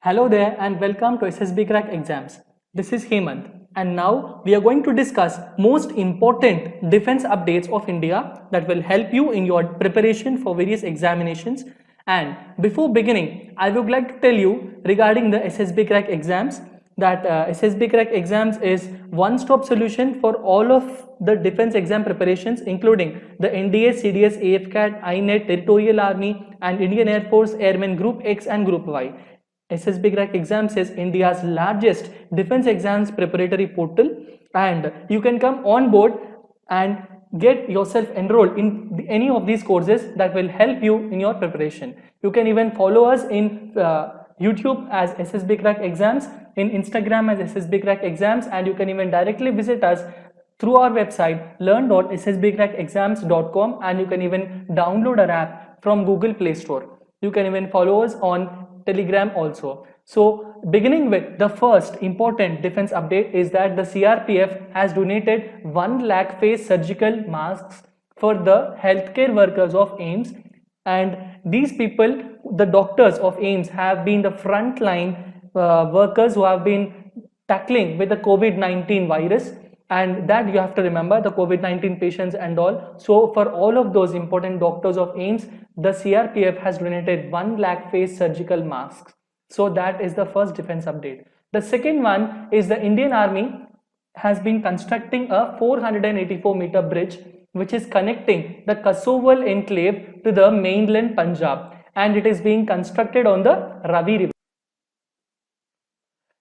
Hello there and welcome to SSB Crack Exams. This is Hemant and now we are going to discuss most important defense updates of India that will help you in your preparation for various examinations. And before beginning, I would like to tell you regarding the SSB Crack Exams that SSB Crack Exams is one-stop solution for all of the defense exam preparations including the NDA, CDS, AFCAT, INET, Territorial Army and Indian Air Force Airmen Group X and Group Y. SSB Crack Exams is India's largest defense exams preparatory portal and you can come on board and get yourself enrolled in any of these courses that will help you in your preparation. You can even follow us in YouTube as SSB Crack Exams, in Instagram as SSB Crack Exams, and you can even directly visit us through our website learn.ssbcrackexams.com, and you can even download our app from Google Play Store. You can even follow us on Telegram also. So beginning with the first important defense update is that the CRPF has donated 1 lakh face surgical masks for the healthcare workers of AIIMS, and these people, the doctors of AIIMS, have been the frontline workers who have been tackling with the COVID-19 virus, and that you have to remember, the COVID-19 patients and all. So for all of those important doctors of AIIMS, the CRPF has donated 1 lakh face surgical masks. So that is the first defense update. The second one is the Indian Army has been constructing a 484-meter bridge which is connecting the Kasowal enclave to the mainland Punjab, and it is being constructed on the Ravi River.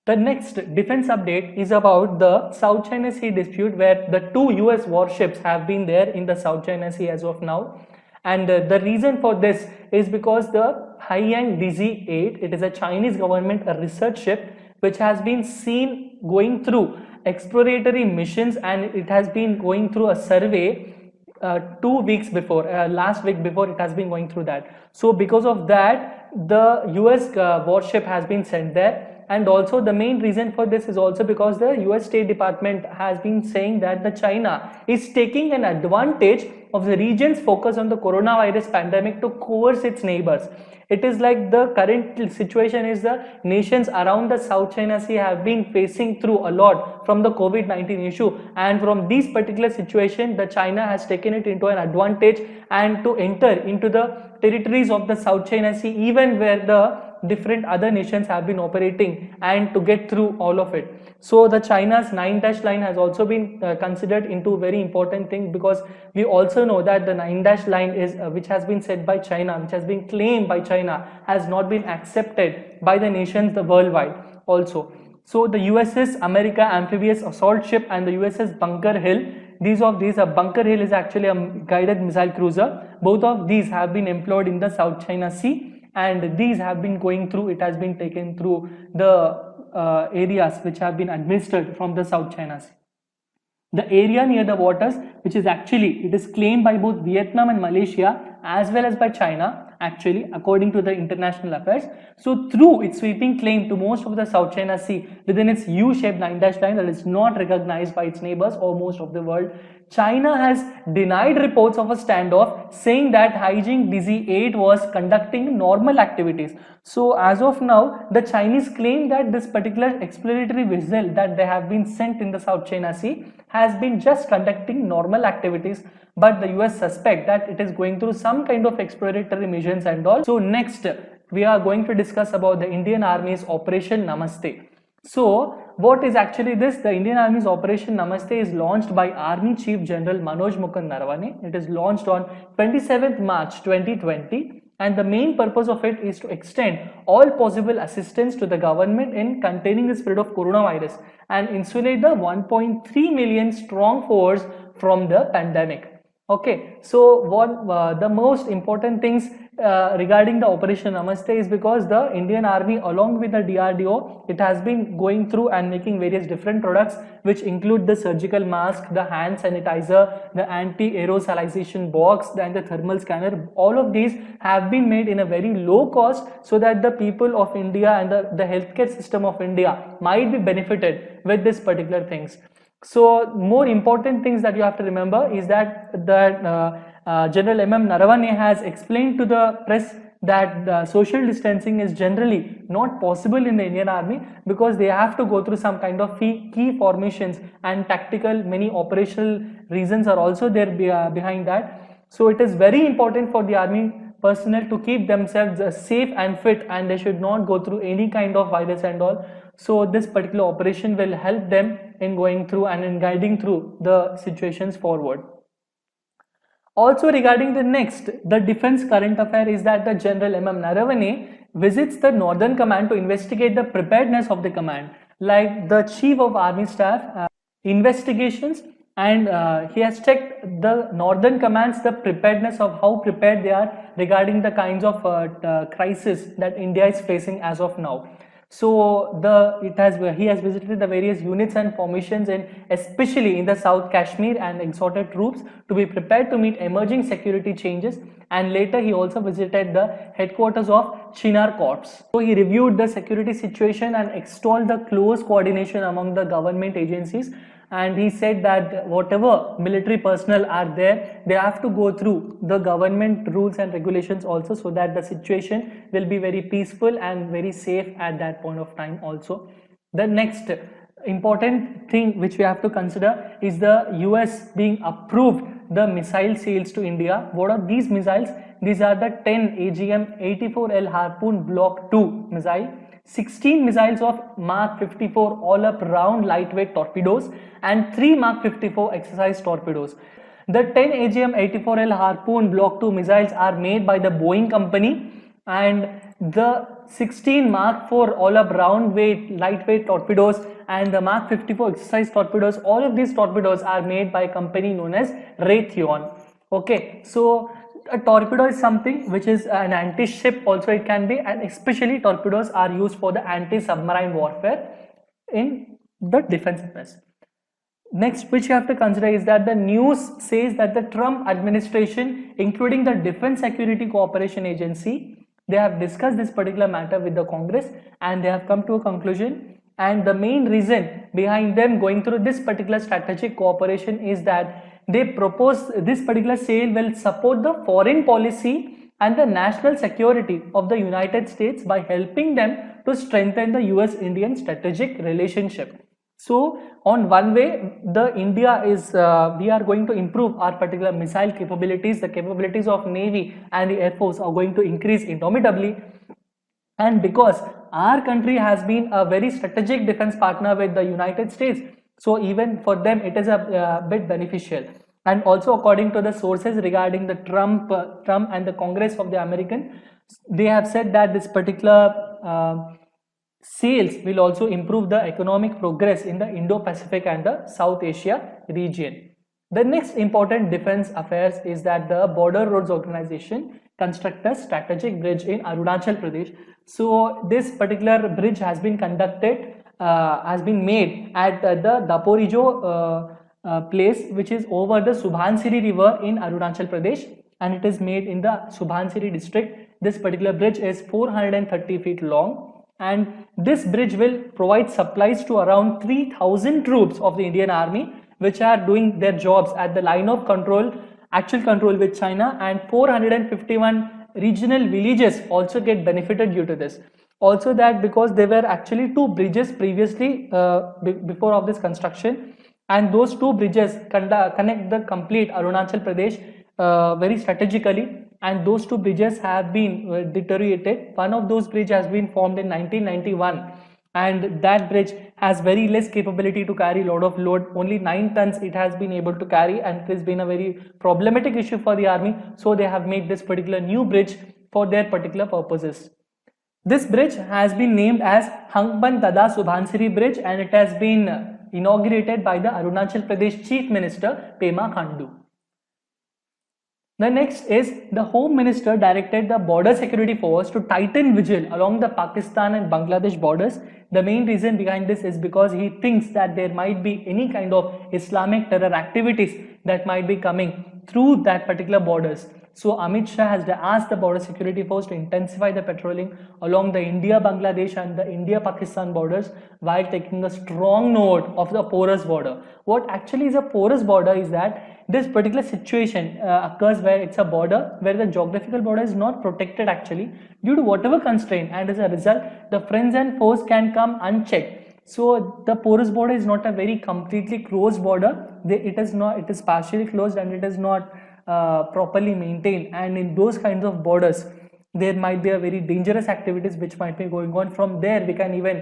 The next defense update is about the South China Sea dispute, where the 2 US warships have been there in the South China Sea as of now. And the reason for this is because the Haiyang DZ-8, it is a Chinese government a research ship which has been seen going through exploratory missions, and it has been going through a survey 2 weeks before, last week before it has been going through that. So because of that, the US warship has been sent there. And also the main reason for this is also because the US State Department has been saying that the China is taking an advantage of the region's focus on the coronavirus pandemic to coerce its neighbors. It is like the current situation is the nations around the South China Sea have been facing through a lot from the COVID-19 issue, and from this particular situation the China has taken it into an advantage and to enter into the territories of the South China Sea, even where the different other nations have been operating, and to get through all of it. So the China's 9-dash line has also been considered into a very important thing, because we also know that the 9-dash line is which has been set by China, which has been claimed by China, has not been accepted by the nations the worldwide also. So the USS America amphibious assault ship and the USS Bunker Hill, these are Bunker Hill is actually a guided missile cruiser. Both of these have been employed in the South China Sea, and these have been going through, it has been taken through the areas which have been administered from the South China Sea. The area near the waters, which is actually, it is claimed by both Vietnam and Malaysia as well as by China, actually, according to the international affairs. So through its sweeping claim to most of the South China Sea within its U-shaped 9-dash line that is not recognized by its neighbors or most of the world, China has denied reports of a standoff, saying that Haiyang DZ-8 was conducting normal activities. So as of now, the Chinese claim that this particular exploratory vessel that they have been sent in the South China Sea has been just conducting normal activities, but the US suspect that it is going through some kind of exploratory missions and all. So next, we are going to discuss about the Indian Army's Operation Namaste. So what is actually this? The Indian Army's Operation Namaste is launched by Army Chief General Manoj Mukund Naravane. It is launched on 27th March 2020, and the main purpose of it is to extend all possible assistance to the government in containing the spread of coronavirus and insulate the 1.3 million strong force from the pandemic. Okay, so what the most important things regarding the Operation Namaste is because the Indian Army along with the DRDO, it has been going through and making various different products which include the surgical mask, the hand sanitizer, the anti-aerosolization box, and the thermal scanner. All of these have been made in a very low cost so that the people of India and the healthcare system of India might be benefited with this particular things. So more important things that you have to remember is that General M.M. Naravane has explained to the press that social distancing is generally not possible in the Indian Army, because they have to go through some kind of key formations, and tactical, many operational reasons are also there behind that. So it is very important for the army personnel to keep themselves safe and fit, and they should not go through any kind of virus and all. So this particular operation will help them in going through and in guiding through the situations forward. Also regarding the defense current affair is that the General Naravane visits the Northern Command to investigate the preparedness of the command. Like the Chief of Army Staff investigations, and he has checked the Northern Command's the preparedness of how prepared they are regarding the kinds of crisis that India is facing as of now. So he has visited the various units and formations, and especially in the South Kashmir, and exhorted troops to be prepared to meet emerging security changes. And later he also visited the headquarters of Chinar Corps. So he reviewed the security situation and extolled the close coordination among the government agencies. And he said that whatever military personnel are there, they have to go through the government rules and regulations also, so that the situation will be very peaceful and very safe at that point of time also. The next important thing which we have to consider is the US being approved the missile sales to India. What are these missiles? These are the 10 AGM-84L Harpoon Block 2 missile, 16 missiles of Mark 54 all-up round lightweight torpedoes, and 3 Mark 54 exercise torpedoes. The 10 AGM-84L Harpoon Block 2 missiles are made by the Boeing company, and the 16 Mark 4 all-up round lightweight torpedoes and the Mark 54 exercise torpedoes, all of these torpedoes are made by a company known as Raytheon. Okay, so a torpedo is something which is an anti-ship also it can be, and especially torpedoes are used for the anti-submarine warfare in the defense business. Next, which you have to consider is that the news says that the Trump administration, including the Defense Security Cooperation Agency, they have discussed this particular matter with the Congress, and they have come to a conclusion. And the main reason behind them going through this particular strategic cooperation is that they propose this particular sale will support the foreign policy and the national security of the United States by helping them to strengthen the US-Indian strategic relationship. So on one way, India is we are going to improve our particular missile capabilities. The capabilities of Navy and the Air Force are going to increase indomitably, and because our country has been a very strategic defense partner with the United States, so even for them it is a bit beneficial. And also according to the sources regarding the Trump and the Congress of the American, they have said that this particular sales will also improve the economic progress in the Indo-Pacific and the South Asia region. The next important defense affairs is that the Border Roads Organization construct a strategic bridge in Arunachal Pradesh. So this particular bridge has been made at the Daporijo place, which is over the Subhansiri river in Arunachal Pradesh, and it is made in the Subhansiri district. This particular bridge is 430 feet long, and this bridge will provide supplies to around 3,000 troops of the Indian Army, which are doing their jobs at the line of control, actual control with China, and 451 regional villages also get benefited due to this. Also that because there were actually 2 bridges previously before of this construction, and those 2 bridges connect the complete Arunachal Pradesh very strategically, and those 2 bridges have been deteriorated. One of those bridges has been formed in 1991, and that bridge has very less capability to carry a lot of load. Only 9 tons it has been able to carry, and it has been a very problematic issue for the army, so they have made this particular new bridge for their particular purposes. This bridge has been named as Hangban Dada Subhansiri Bridge, and it has been inaugurated by the Arunachal Pradesh Chief Minister Pema Khandu. The next is the Home Minister directed the Border Security Force to tighten vigil along the Pakistan and Bangladesh borders. The main reason behind this is because he thinks that there might be any kind of Islamic terror activities that might be coming through that particular borders. So Amit Shah has asked the border security force to intensify the patrolling along the India-Bangladesh and the India-Pakistan borders while taking a strong note of the porous border. What actually is a porous border is that this particular situation occurs where it's a border where the geographical border is not protected actually due to whatever constraint, and as a result the friends and foes can come unchecked. So the porous border is not a very completely closed border. It is partially closed and it is not properly maintained, and in those kinds of borders there might be a very dangerous activities which might be going on. From there we can even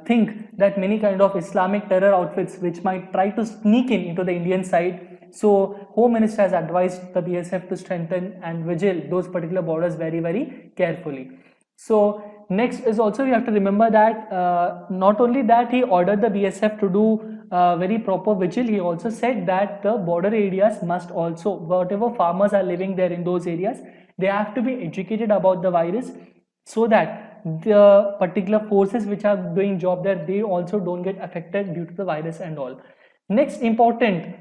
think that many kind of Islamic terror outfits which might try to sneak in into the Indian side. So Home Minister has advised the BSF to strengthen and vigil those particular borders very carefully. So next is also you have to remember that not only that he ordered the BSF to do very proper vigil, he also said that the border areas must also, whatever farmers are living there in those areas, they have to be educated about the virus so that the particular forces which are doing job there, they also don't get affected due to the virus and all. Next important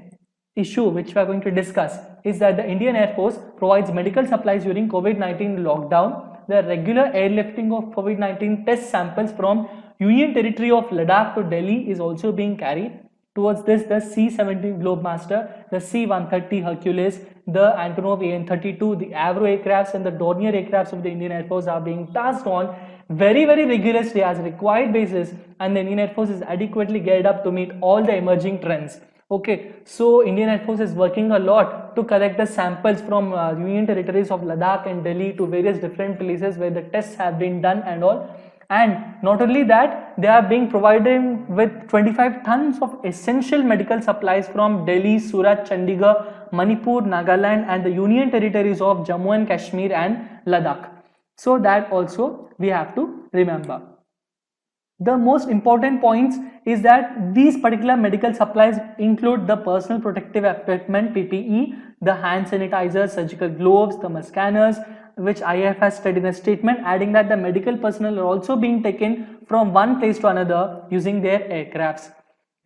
issue which we are going to discuss is that the Indian Air Force provides medical supplies during COVID-19 lockdown. The regular airlifting of COVID-19 test samples from Union Territory of Ladakh to Delhi is also being carried. Towards this, the C-17 Globemaster, the C-130 Hercules, the Antonov AN-32, the Avro aircrafts and the Dornier aircrafts of the Indian Air Force are being tasked on very rigorously as required basis, and the Indian Air Force is adequately geared up to meet all the emerging trends. Okay, so Indian Air Force is working a lot to collect the samples from Union Territories of Ladakh and Delhi to various different places where the tests have been done and all. And not only that, they are being provided with 25 tons of essential medical supplies from Delhi, Surat, Chandigarh, Manipur, Nagaland and the Union Territories of Jammu and Kashmir and Ladakh. So that also we have to remember. The most important points is that these particular medical supplies include the personal protective equipment PPE, the hand sanitizers, surgical gloves, thermal scanners, which IAF has stated in a statement, adding that the medical personnel are also being taken from one place to another using their aircrafts.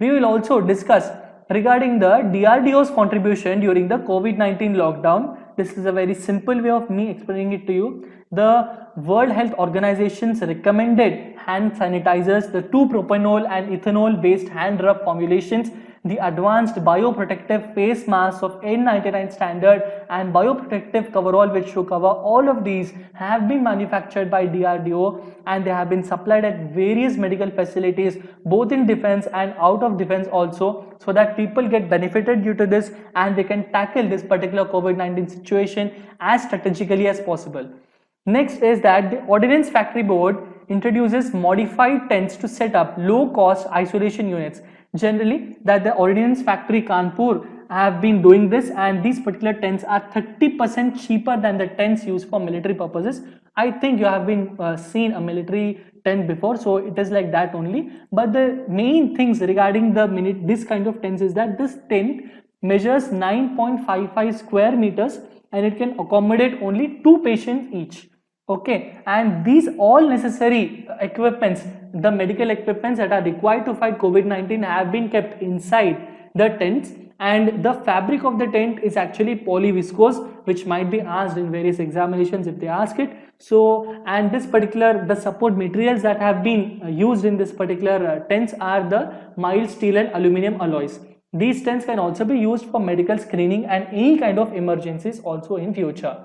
We will also discuss regarding the DRDO's contribution during the COVID-19 lockdown. This is a very simple way of me explaining it to you. The World Health Organization's recommended hand sanitizers, the 2-propanol and ethanol based hand rub formulations, the advanced bioprotective face masks of N99 standard and bioprotective coverall which to cover all of these have been manufactured by DRDO, and they have been supplied at various medical facilities both in defense and out of defense also, so that people get benefited due to this and they can tackle this particular COVID-19 situation as strategically as possible. Next is that the Ordinance Factory Board introduces modified tents to set up low-cost isolation units. Generally, that the Ordinance Factory Kanpur have been doing this, and these particular tents are 30% cheaper than the tents used for military purposes. I think you have been seen a military tent before, so it is like that only. But the main things regarding this kind of tents is that this tent measures 9.55 square meters and it can accommodate only 2 patients each. Okay, and these all necessary equipments, the medical equipments that are required to fight COVID-19 have been kept inside the tents, and the fabric of the tent is actually polyviscose, which might be asked in various examinations if they ask it. So, and this particular, the support materials that have been used in this particular tents are the mild steel and aluminum alloys. These tents can also be used for medical screening and any kind of emergencies also in future.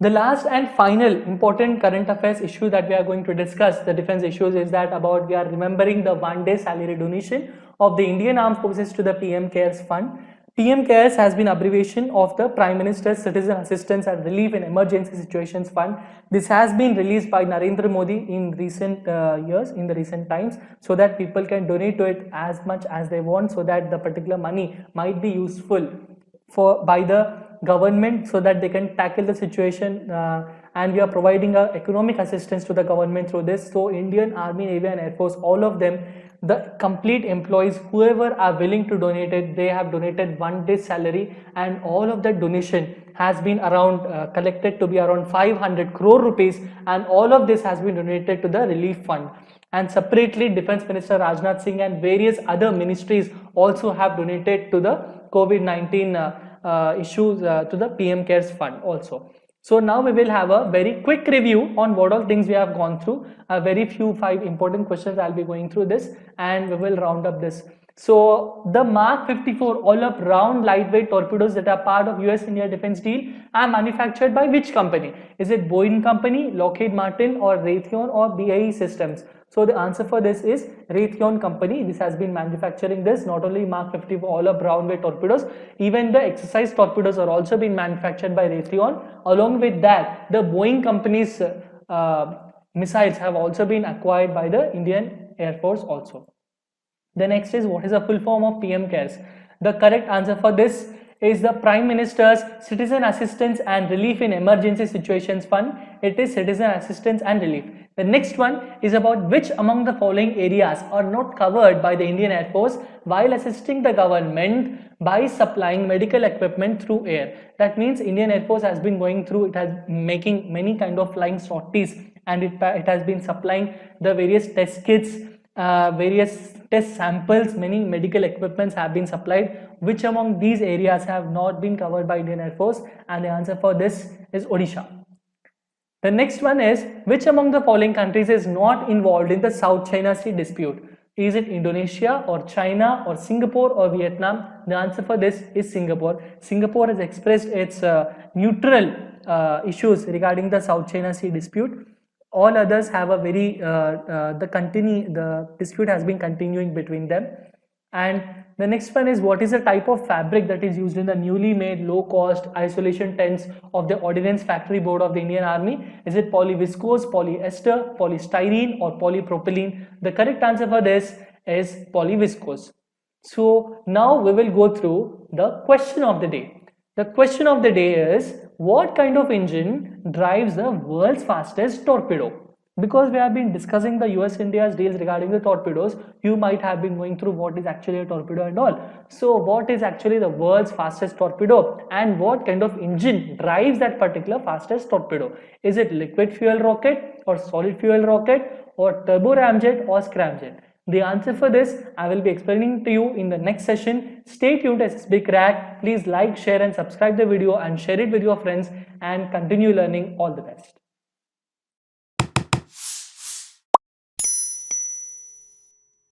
The last and final important current affairs issue that we are going to discuss, the defense issues, is that about we are remembering the one-day salary donation of the Indian Armed Forces to the PMCARES fund. PMCARES has been abbreviation of the Prime Minister's Citizen Assistance and Relief in Emergency Situations Fund. This has been released by Narendra Modi in recent years, in the recent times, so that people can donate to it as much as they want, so that the particular money might be useful by the government so that they can tackle the situation, and we are providing economic assistance to the government through this. So Indian Army, Navy and Air Force, all of them, the complete employees, whoever are willing to donate it, they have donated one day's salary, and all of that donation has been around collected to be around 500 crore rupees, and all of this has been donated to the relief fund. And separately, Defense Minister Rajnath Singh and various other ministries also have donated to the COVID-19 issues to the PMCARES fund also. So now we will have a very quick review on what all things we have gone through. A very few 5 important questions I'll be going through this, and we will round up this. So the Mark 54 all-up round lightweight torpedoes that are part of US-India defense deal are manufactured by which company? Is it Boeing Company, Lockheed Martin, or Raytheon, or BAE Systems? So the answer for this is Raytheon Company. This has been manufacturing this, not only Mark 54 all-up round-weight torpedoes, even the exercise torpedoes are also being manufactured by Raytheon. Along with that, the Boeing Company's missiles have also been acquired by the Indian Air Force also. The next is, what is the full form of PMCARES? The correct answer for this is the Prime Minister's Citizen Assistance and Relief in Emergency Situations Fund. It is Citizen Assistance and Relief. The next one is about which among the following areas are not covered by the Indian Air Force while assisting the government by supplying medical equipment through air. That means Indian Air Force has been going through, it has making many kind of flying sorties, and it has been supplying the various test kits, various test samples, many medical equipments have been supplied. Which among these areas have not been covered by Indian Air Force? And the answer for this is Odisha. The next one is, which among the following countries is not involved in the South China Sea dispute? Is it Indonesia or China or Singapore or Vietnam? The answer for this is Singapore. Singapore has expressed its neutral issues regarding the South China Sea dispute. All others have a very the dispute has been continuing between them. And the next one is, what is the type of fabric that is used in the newly made low-cost isolation tents of the Ordinance Factory Board of the Indian Army? Is it polyviscose, polyester, polystyrene, or polypropylene? The correct answer for this is polyviscose. So now we will go through the question of the day. The question of the day is, what kind of engine drives the world's fastest torpedo? Because we have been discussing the US-India's deals regarding the torpedoes, you might have been going through what is actually a torpedo and all. So what is actually the world's fastest torpedo, and what kind of engine drives that particular fastest torpedo? Is it liquid fuel rocket, or solid fuel rocket, or turbo ramjet, or scramjet? The answer for this I will be explaining to you in the next session. Stay tuned to SSB Crack. Please like, share and subscribe the video, and share it with your friends, and continue learning. All the best.